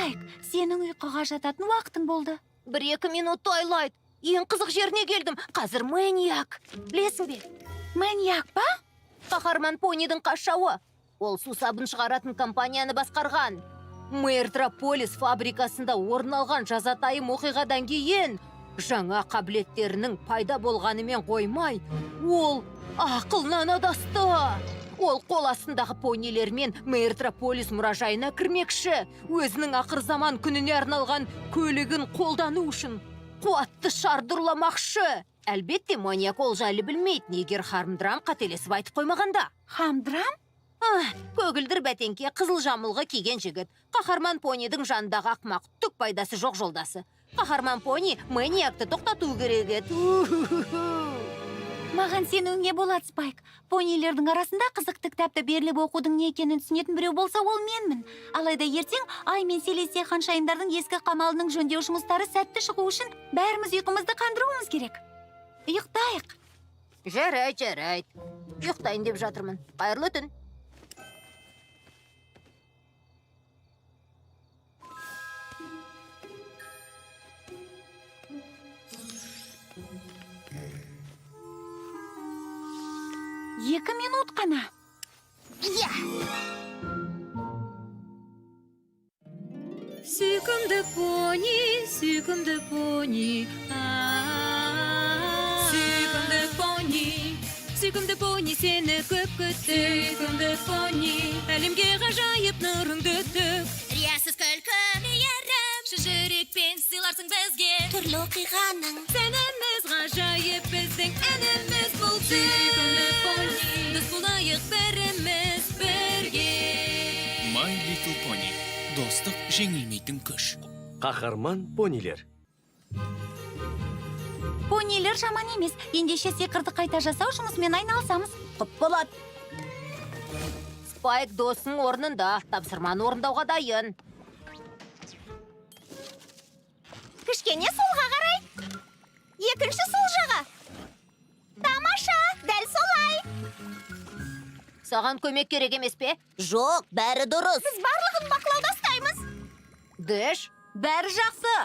Спайк, сенің ұйқыға жататын уақытың болды. 1-2 минут Твайлайт. Ең қызық жеріне келдім. Қазір Мэниак. Білесің бе? Мэниак ба? Қаһарман Понидың қашауы. Ол сусабын шығаратын компанияны басқарған. Мэртрополис фабрикасында орын алған жазатайым оқиғадан кейін жаңа қабілеттерінің пайда болғанымен қоймай, ол ақылынан адасты. Ол қол астындағы понилермен Мэртрополис мұражайына кірмекші. Өзінің ақырзаман күніне арналған көлігін қолдану үшін қуатты шардырламақшы. Әлбетте, Мэниак ол жайлы білмейтін, егер Хамдрам қателесіп айтып қоймағанда. Хамдрам? Көгілдір бәтеңке қызыл жамылғы киген жігіт. Қаһарман Понидің жанындағы ақмақ, түк пайдасы жоқ жолдасы. Қаһарман Пони Мэниакты тоқтату керек еді. Маған сенуіңе болады, Спайк. Понилердің арасында қызықты кітапты беріліп оқудың не екенін түсінетін біреу болса, ол менмін. Алайда ертең Ай мен Селестия ханшайымдардың ескі қамалының жөндеу жұмыстары сәтті шығу үшін бәріміз ұйқымызды қандыруымыз керек. Ұйықтайық. Жарайды. Ұйықтайын деп жатырмын. Қайырлы түн. Екі минут қана. Сүйкімді пони, сүйкімді пони. Сүйкімді пони, сені көп күтті. Сүйкімді пони, әлемге ғажайып нұрыңды төк. Риясыз күлкі мейірім, жүрекпен сыйларсың бізге түрлі оқиғаның. Сәніміз ғажайып, біздің әніміз бұл. Сүйкімді пони, біз болайық біріміз бірге. My Little Pony. Достық жеңілмейтін күш. Қаһарман понилер. Понилер жаман емес. Ендеше сиқырды қайта жасау жұмысымен айналысамыз. Құп болады. Спайк досың орнында, тапсырманы орындауға дайын. Кішкене солға қарай. Екінші сол жаға. Тамаша, дәл солай. Саған көмек керек емес пе? Жоқ, бәрі дұрыс. Біз барлығын бақылауда ұстаймыз. Дэш? Бәрі жақсы.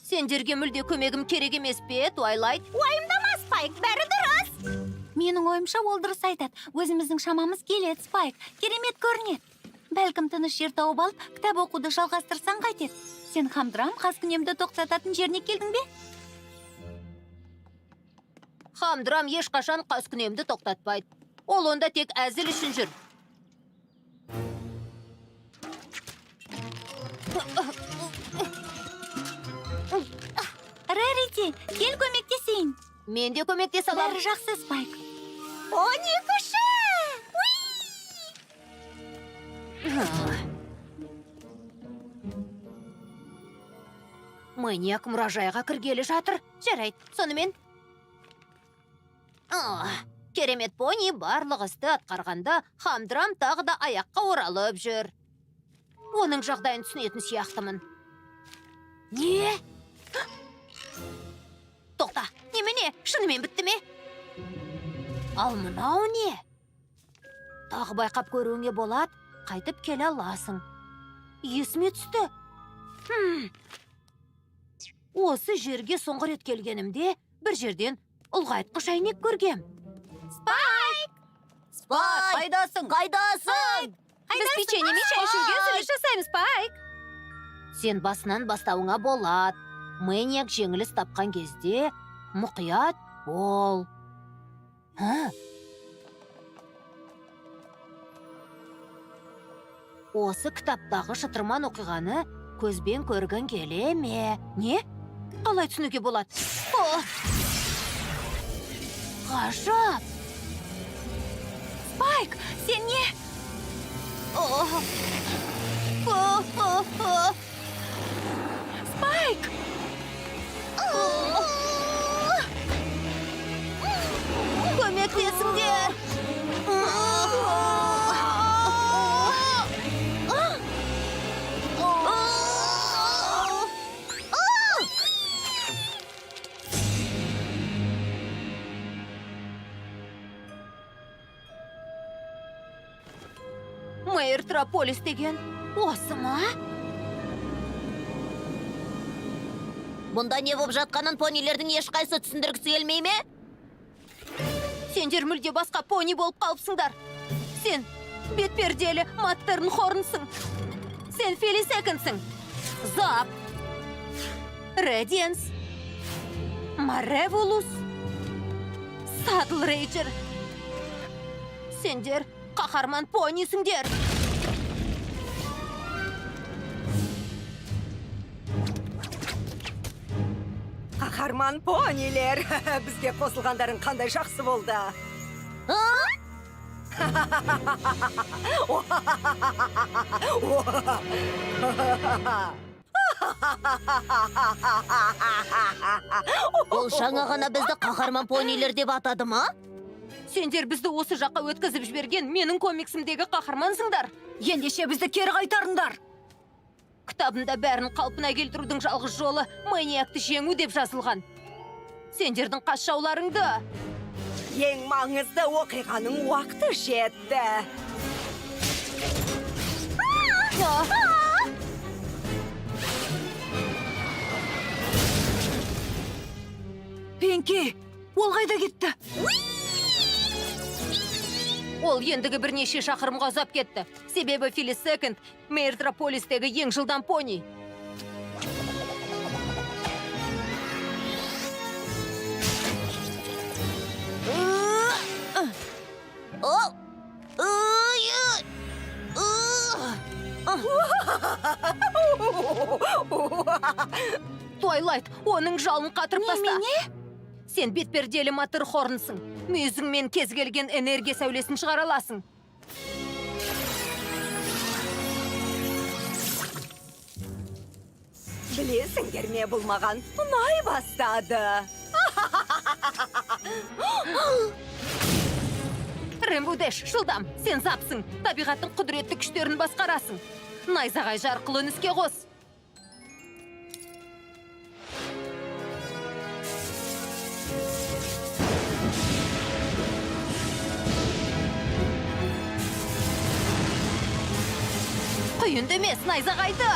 Сендерге мүлде көмегім керек емес пе, Твайлайт? Уайымдама, Спайк, бәрі дұрыс. Менің ойымша ол дұрыс айтады. Өзіміздің шамамыз келеді, Спайк. Керемет көрінеді. Бәлкім тыныш жер тауып алып, кітап оқуды жалғастырсаң қайтеді. Сен Хамдрам қаскүнемді тоқтататын жеріне келдің бе? Хамдрам ешқашан қаскүнемді тоқтатпайды. Ол онда тек әзіл үшін жүр. Рарити, кел көмектесейін. Мен де көмектесе аламын. Бәрі жақсы, Спайк. Пони күші! Мэниак мұражайға кіргелі жатыр. Жарайды, сонымен. Керемет Пони барлық істі атқарғанда, Хамдрам тағы да аяққа оралып жүр. Оның жағдайын түсінетін сияқтымын. Не? Тоқта, немене? Шынымен бітті ме? Ал мынау не? Тағы байқап көруіңе болады, қайтып келе аласың. Есіме түсті. Осы жерге соңғы рет келгенімде бір жерден ұлғайтқыш әйнек көргем. Спайк! Қайдасың? Біз печеньемен шай ішуге үзіліс жасаймыз, Спайк. Сен басынан бастауыңа болады. Мэниак жеңіліс тапқан кезде мұқият бол. Осы кітаптағы шытырман оқиғаны көзбен көргің келе ме? Не? Қалай түсінуге болады? Ғажап! Спайк, сен не? Спайк! Көмектесіңдер! Мейртрополис деген осы ма? Мұнда не болып жатқанын понилердің ешқайсы түсіндіргісі келмей ме? Сендер мүлде басқа пони болып қалыпсыңдар. Сен бетперделі Маттерн Хорнсың. Сен Фили Секонсың. Зап. Редиенс. Мареволус. Садл Рейджер. Сендер қаһарман понисіңдер. Қаһарман понилер, бізге қосылғандарың қандай жақсы болды. Ол жаңа ғана бізді қаһарман понилер деп атады ма? Сендер бізді осы жаққа өткізіп жіберген менің комиксімдегі қаһармансыңдар. Ендеше бізді кері қайтарыңдар. Кітабымда бәрін қалпына келтірудің жалғыз жолы маниакты жеңу деп жазылған. Сендердің қас жауларыңды. Ең маңызды оқиғаның уақыты жетті. Пенки, ол қайда кетті? Ол ендігі бірнеше шақырымға ұзап кетті. Себебі Фили Секонд Мейртрополистегі ең жылдам пони. Твайлайт, оның жалын қатырып таста. Немене? Сен бетперделі Маттер Хорнсың. Мүйізіңмен кез келген энергия сәулесін шығара аласың. Білесіңдер ме, бұл маған ұнай бастады. Рэмбо Дэш, жылдам, сен запсың. Табиғаттың құдіретті күштерін басқарасың. Найзағай жарқылын іске қос. Құйынды емес, найзағайды.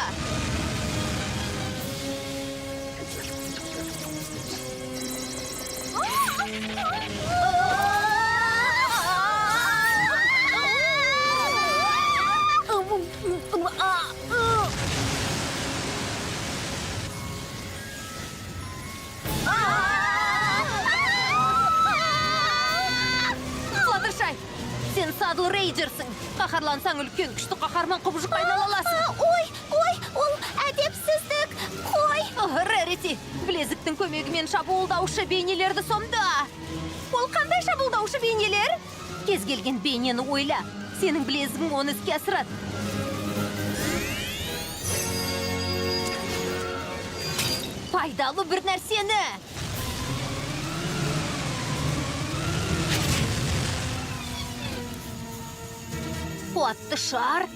Флаттершай, сен Садл Рейджерсің. Қаһарлансаң үлкен күшті қаһарман құбыжық айнала аласың. Ой, ол әдепсіздік. Қой. Рарити, білезіктің көмегімен шабуылдаушы бейнелерді сомда. Ол қандай шабуылдаушы бейнелер? Кез келген бейнені ойла. Сенің білезігің оны іске асырады. Пайдалы бір нәрсені. Қуатты шар.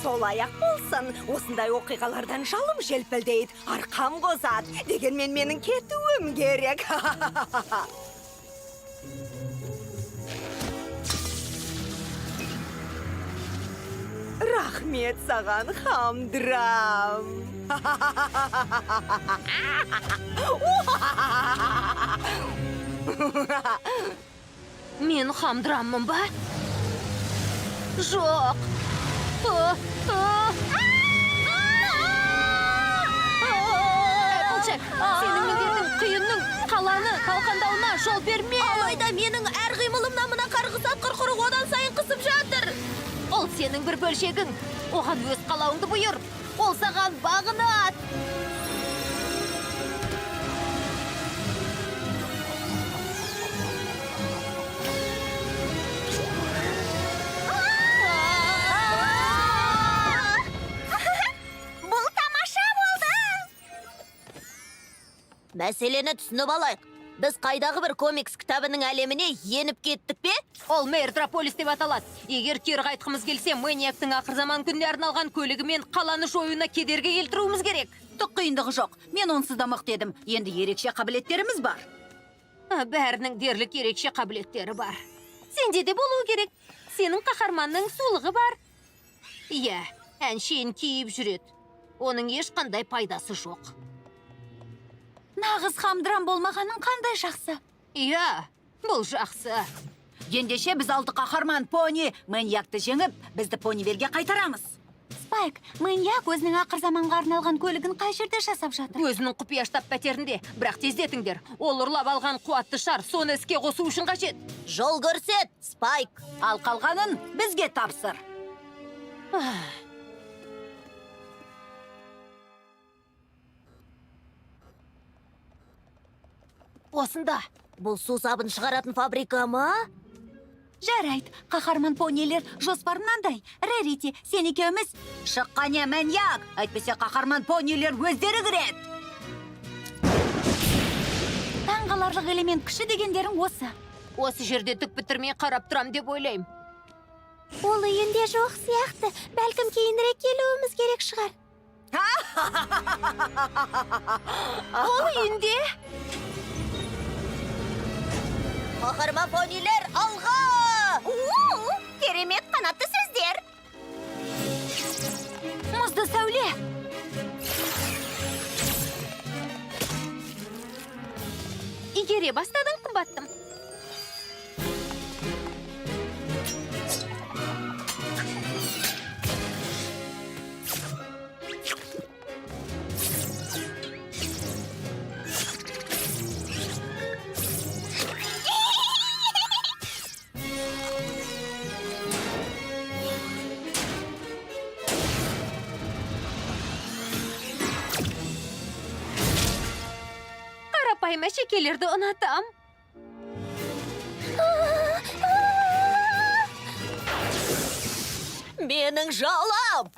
Сол аяқ болсын, осындай оқиғалардан жалым желпілдейді, арқам қозады. Дегенмен менің кетуім керек. Рахмет саған, Хамдрам. Мен Хамдраммын ба? Жоқ. Эпплджек, сенің міндетің құйынның қаланы талқандауына жол берме. Алайда менің әр қимылымнан мына қарғыс атқыр құрық одан сайын қысып жатыр. Ол сенің бір бөлшегің. Оған өз қалауыңды бұйыр. Ол саған бағынат. Бұл тамаша болды. Мәселені түсініп алайық. Біз қайдағы бір комикс кітабының әлеміне еніп кеттік пе? Ол Мейртрополис деп аталады. Егер кері қайтқымыз келсе, Маниактың ақыр заман күніне арналған көлігімен қаланы жоюына кедергі келтіруіміз керек. Түк қиындығы жоқ. Мен онсыз да мықты едім. Енді ерекше қабілеттеріміз бар. Бәрінің дерлік ерекше қабілеттері бар. Сенде де болу керек. Сенің қаһарманның сұлығы бар. Иә, әншейін киіп жүреді. Оның ешқандай пайдасы жоқ. Нағыз хамдрам болмағаның қандай жақсы. Иә, бұл жақсы. Ендеше біз алты қаһарман пони Маньякты жеңіп, бізді понилерге қайтарамыз. Спайк, Маньяк өзінің ақыр заманға арналған көлігін қай жерде жасап жатыр? Өзінің құпия штаб пәтерінде. Бірақ тездетіңдер. Ол ұрлап алған қуатты шар соны іске қосу үшін қажет. Жол көрсет, Спайк. Ал қалғанын бізге тапсыр. Осында. Бұл су сабын шығаратын фабрика ма? Жарайды, қаһарман понилер жоспар мынандай. Рерити, сен екеуміз Шыққане Маньяк, әйтпесе қаһарман понилер өздері кіреді. таңғаларлық элемент күші дегендерің осы. Осы жерде түк бітірмей қарап тұрам деп ойлаймын. Ол үйінде жоқ сияқты. Бәлкім кейінірек келуіміз керек шығар. Ол үйінде? Қаһарман понилер алға! Керемет қанатты сөздер. Мұзды сәуле. Игере бастадың қымбаттым. Қарапайым әшекейлерді ұнатам. Менің жалам!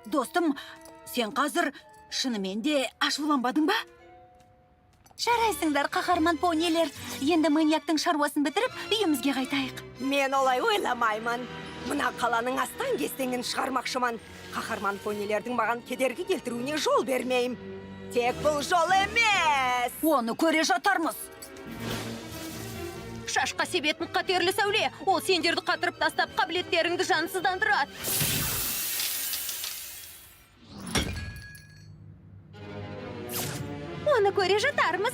Достым, сен қазір шынымен де ашуланбадың ба? Жарайсыңдар, қаһарман понилер. Енді Маньяктың шаруасын бітіріп, үйімізге қайтайық. Мен олай ойламаймын. Мына қаланың астан кестеңін шығармақшыман. Қаһарман понилердің маған кедергі келтіруіне жол бермейм. Тек бұл жол емес. Оны көре жатармыз. Шашқа себетін қатерлі сәуле. Ол сендерді қатырып тастап, қабілеттеріңді жансыздандырады. Оны көре жатармыз.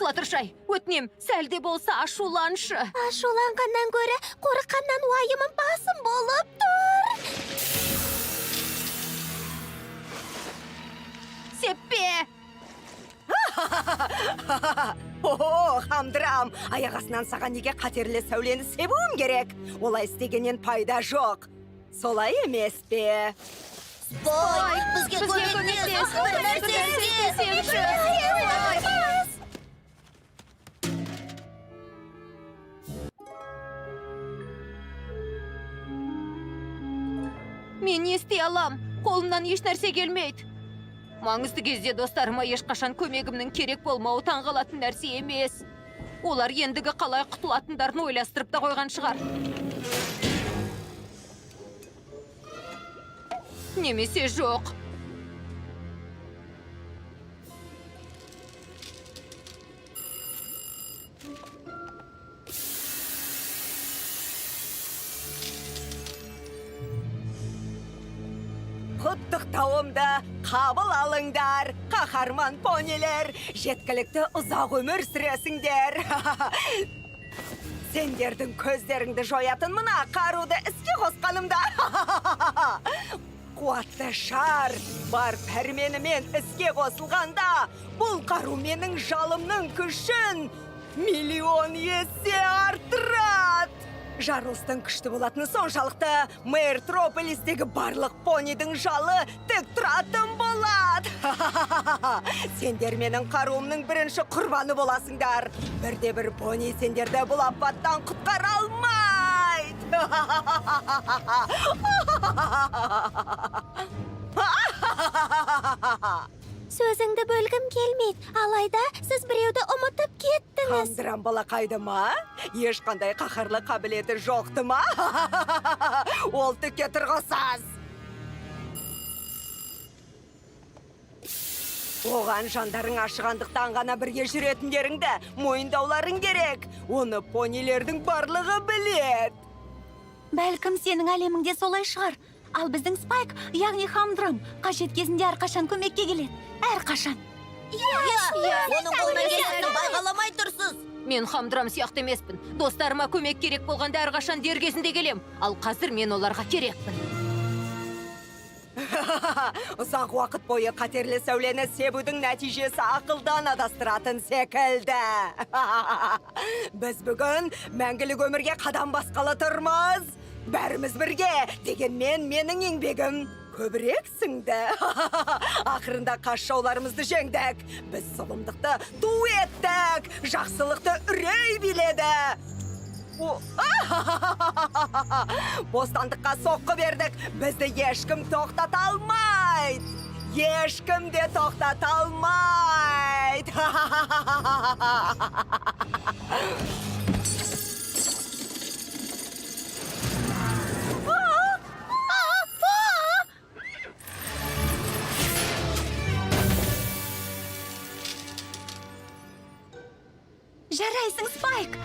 Флаттершай, өтінем, сәлде болса ашуланшы. Ашуланғаннан гөрі қорыққаннан уайымым басым болып тұр. Сеппе! О, хамдрам, аяқ астынан саған неге қатерлі сәулені себуім керек? Олай істегеннен пайда жоқ. Солай емес пе? Спайк, бізге көмектес! Бір нәрсе істесеңші! Мен не істей алам? Қолымнан еш нәрсе келмейді. Маңызды кезде достарыма ешқашан көмегімнің керек болмауы таңғалатын нәрсе емес. Олар ендігі қалай құтылатындарын ойластырып та қойған шығар. Немесе жоқ. Құттықтауымды қабыл алыңдар, қаһарман понилер. Жеткілікті ұзақ өмір сүресіңдер. Сендердің көздеріңді жоятын мына қаруды іске қосқанымда. Қуатты шар бар пәрменімен іске қосылғанда, бұл қару менің жалымның күшін миллион есе арттырады. Жарылыстың күшті болатыны соншалықты Мэртрополистегі барлық понидің жалы тек тұратын болады. Сендер менің қаруымның бірінші құрбаны боласыңдар. Бірде-бір пони сендерді бұл апаттан құтқара алмайды. Сөзіңді бөлгім келмейді, алайда сіз біреуді ұмытып кетті. Қандырам балақайды ма? Ешқандай қаһарлы қабілеті жоқты ма? Ол түкке тұрғысыз. Оған жандарың ашығандықтан ғана бірге жүретіндеріңді мойындауларың керек. Оны понилердің барлығы білет. Бәлкім сенің әлеміңде солай шығар. Ал біздің Спайк, яғни Хамдрам, қажет кезінде әрқашан көмекке келеді. Әрқашан. Оның қолынан келетінін байғаламай тұрсыз. Мен Хамдрам сияқты емеспін. Достарыма көмек керек болғанда әрқашан дер кезінде келем. Ал қазір мен оларға керекпін. Ұзақ уақыт бойы қатерлі сәулені себудің нәтижесі ақылдан адастыратын секілді. Біз бүгін мәңгілік өмірге қадам басқалы тұрмыз. Бәріміз бірге, дегенмен менің еңбегім көбірек сіңді. Ақырында қасшауларымызды жеңдік. Біз зұлымдықты ту еттік, жақсылықты үрей биледі. Бостандыққа соққы бердік. Бізді ешкім тоқтата алмайды. Ешкім де тоқтата алмайды. Жарайсың, Спайк.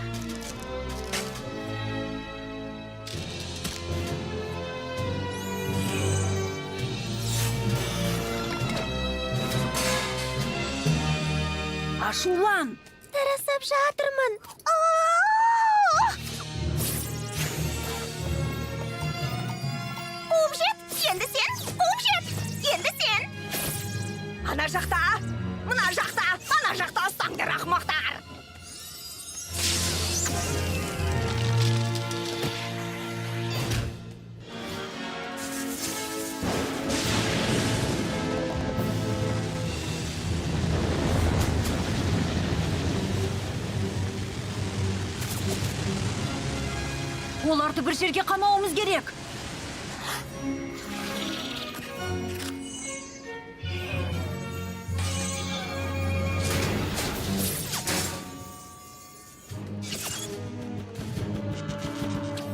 Ашулан. Тырысып жатырмын. Қуып жет, енді сен. Қуып жет, енді сен. Ана жақта, мына жақта, ана жақта ұстаңдар ақымақтар. Оларды бір жерге қамауымыз керек.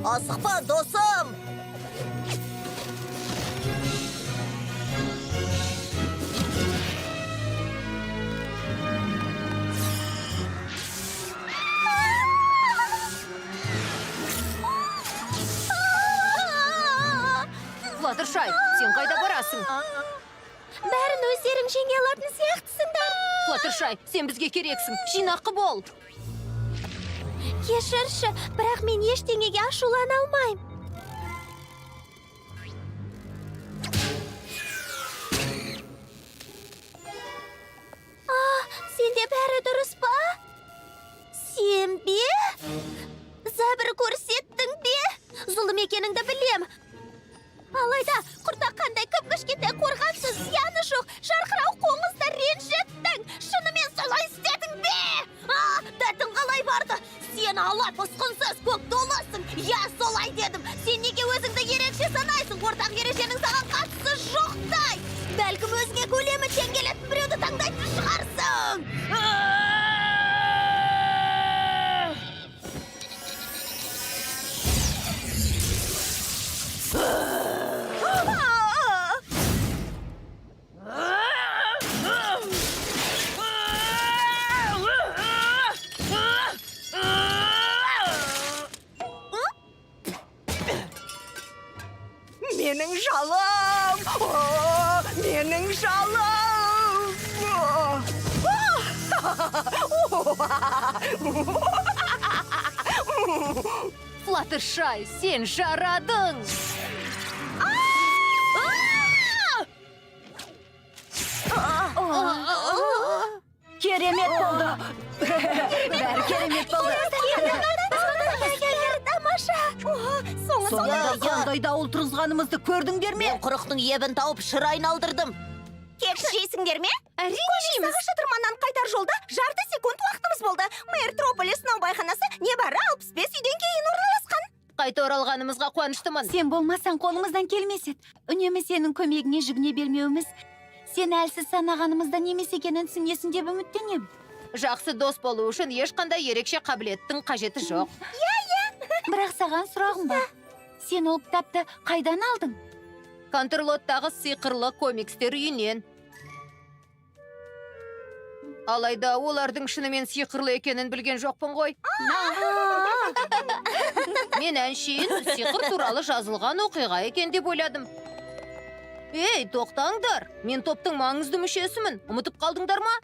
Асықпа, досым. Флаттершай, сен қайда барасың? Бәрін өздерің жеңе алатын сияқтысыңдар. Флаттершай, сен бізге керексің. Жинақы бол. Кешірші, бірақ мен ештеңеге ашулана алмайым. Сенде бәрі дұрыс па? Сен бе? Зәбір көрсеттің бе? Зұлым екеніңді білем. Алайда, құртақ қандай кіп-кішкентай қорғансыз, зияны жоқ, жарқырау қоңызды ренжіттің. Шынымен солай істедің бе? Дәтің қалай барды? Сен алап ұсқынсыз, көк долысың. Я, солай дедім. Сен неге өзіңді ерекше санайсың? Ортақ ереженің саған қатысы жоқтай. Бәлкім өзіңе көлемі тең келетін біреуді таңдайтын шығарсың. Менің жалым! Менің жалым! Флаттершай, сен жарадың. Керемет болды. Бәрі керемет болды. Сонда қандай дауыл тұрғызғанымызды көрдіңдер ме? Мен құрықтың ебін тауып шыр айналдырдым. Кекс жейсіңдер ме? Әрине жейміз. Шытырманнан қайтар жолда жарты секунд уақытымыз болды. Мэртрополис наубайханасы небәрі 65 үйден кейін орналасқан. Қайта оралғанымызға қуаныштымын. Сен болмасаң қолымыздан келмес еді. Үнемі сенің көмегіңе жүгіне бермеуіміз, сен әлсіз санағанымызда немес екенін түсінесің деп үміттенем. Жақсы дос болу үшін ешқандай ерекше қабілеттің қажеті жоқ. Бірақ саған сұрағым бар. Сен ол кітапты қайдан алдың? Контрлоттағы сиқырлы комикстер үйінен. Алайда олардың шынымен сиқырлы екенін білген жоқпын ғой. Мен әншейін сиқыр туралы жазылған оқиға екен деп ойладым. Ей, тоқтаңдар! Мен топтың маңызды мүшесімін. Ұмытып қалдыңдар ма?